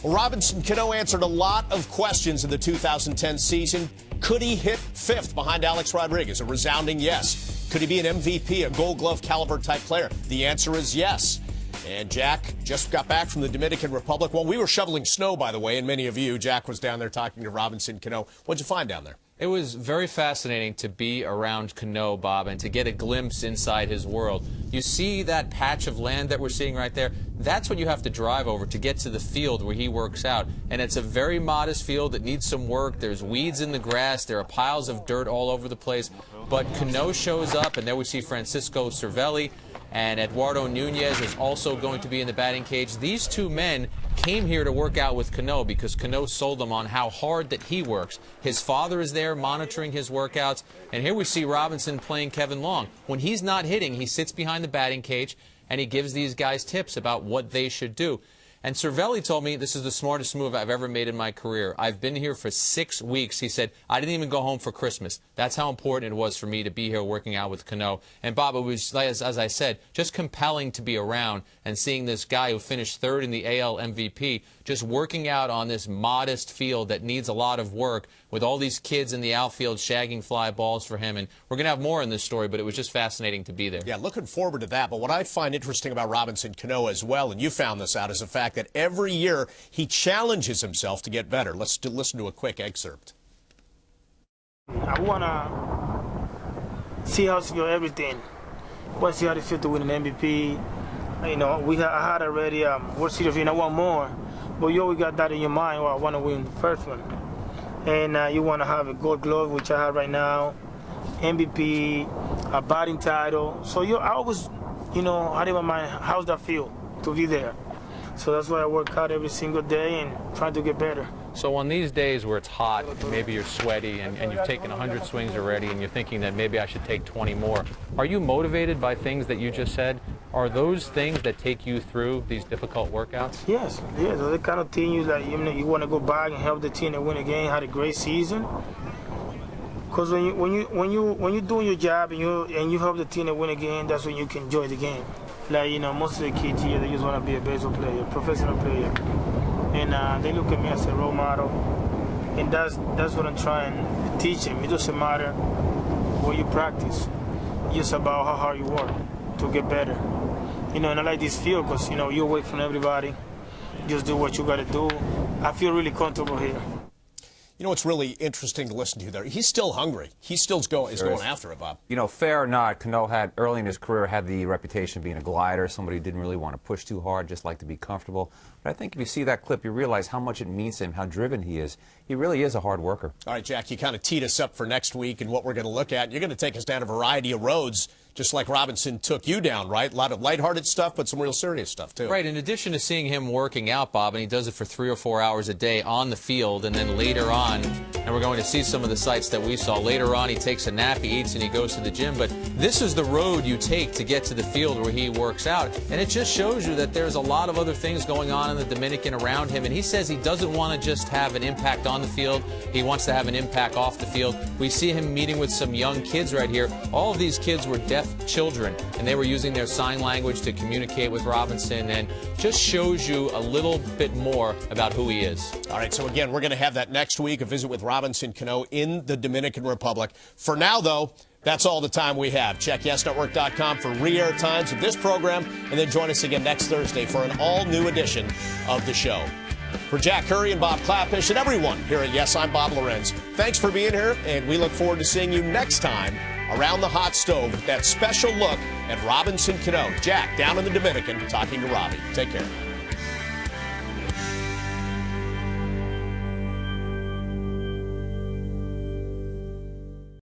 Well, Robinson Cano answered a lot of questions in the 2010 season. Could he hit fifth behind Alex Rodriguez? A resounding yes. Could he be an MVP, a Gold Glove caliber type player? The answer is yes. And Jack just got back from the Dominican Republic. Well, we were shoveling snow, by the way, and many of you, Jack was down there talking to Robinson Cano. What'd you find down there? It was very fascinating to be around Cano, Bob, and to get a glimpse inside his world. You see that patch of land that we're seeing right there? That's what you have to drive over to get to the field where he works out. And it's a very modest field that needs some work. There's weeds in the grass. There are piles of dirt all over the place. But Cano shows up, and there we see Francisco Cervelli. And Eduardo Nunez is also going to be in the batting cage. These two men came here to work out with Cano because Cano sold them on how hard that he works. His father is there monitoring his workouts. And here we see Robinson playing Kevin Long. When he's not hitting, he sits behind the batting cage and he gives these guys tips about what they should do. And Cervelli told me this is the smartest move I've ever made in my career. I've been here for 6 weeks. He said, I didn't even go home for Christmas. That's how important it was for me to be here working out with Cano. And, Bob, it was, as I said, just compelling to be around and seeing this guy who finished third in the AL MVP just working out on this modest field that needs a lot of work with all these kids in the outfield shagging fly balls for him. And we're going to have more in this story, but it was just fascinating to be there. Yeah, looking forward to that. But what I find interesting about Robinson Cano as well, and you found this out, is the fact that every year he challenges himself to get better. Let's listen to a quick excerpt. I want to see how it feels, everything. I want to see how it feels to win an MVP. You know, I had already World Series, and I want more. But you always got that in your mind, well, I want to win the first one. And you want to have a Gold Glove, which I have right now, MVP, a batting title. So I always, had in my mind, how's that feel to be there? So that's why I work out every single day and try to get better. So on these days where it's hot, maybe you're sweaty, and you've taken 100 swings already, and you're thinking that maybe I should take 20 more, are you motivated by things that you just said? Are those things that take you through these difficult workouts? Yes. Those are the kind of things that you want to go back and help the team and win a game, had a great season. Because when you're doing your job and you help the team and win a game, that's when you can enjoy the game. Like, most of the kids here, they just want to be a baseball player, professional player. And they look at me as a role model. And that's what I'm trying to teach them. It doesn't matter what you practice. It's just about how hard you work to get better. And I like this field because, you're away from everybody. Just do what you got to do. I feel really comfortable here. You know what's really interesting to listen to there? He's still hungry. He still is going after it, Bob. Fair or not, Cano early in his career had the reputation of being a glider, somebody who didn't really want to push too hard, just like to be comfortable. But I think if you see that clip, you realize how much it means to him, how driven he is. He really is a hard worker. All right, Jack, you kind of teed us up for next week and what we're going to look at. You're going to take us down a variety of roads, just like Robinson took you down, right? A lot of lighthearted stuff, but some real serious stuff, too. Right. In addition to seeing him working out, Bob, and he does it for 3 or 4 hours a day on the field, and then later on, and we're going to see some of the sights that we saw. Later on, he takes a nap, he eats, and he goes to the gym. But this is the road you take to get to the field where he works out. And it just shows you that there's a lot of other things going on in the Dominican around him. And he says he doesn't want to just have an impact on the field. He wants to have an impact off the field. We see him meeting with some young kids right here. All of these kids were deaf children, and they were using their sign language to communicate with Robinson, and just shows you a little bit more about who he is. All right, so again, we're going to have that next week, a visit with Robinson Cano in the Dominican Republic. For now, though, that's all the time we have. Check YesNetwork.com for re-air times of this program, and then join us again next Thursday for an all-new edition of the show. For Jack Curry and Bob Clappish and everyone here at Yes, I'm Bob Lorenz. Thanks for being here, and we look forward to seeing you next time around the hot stove with that special look at Robinson Cano. Jack down in the Dominican talking to Robbie. Take care.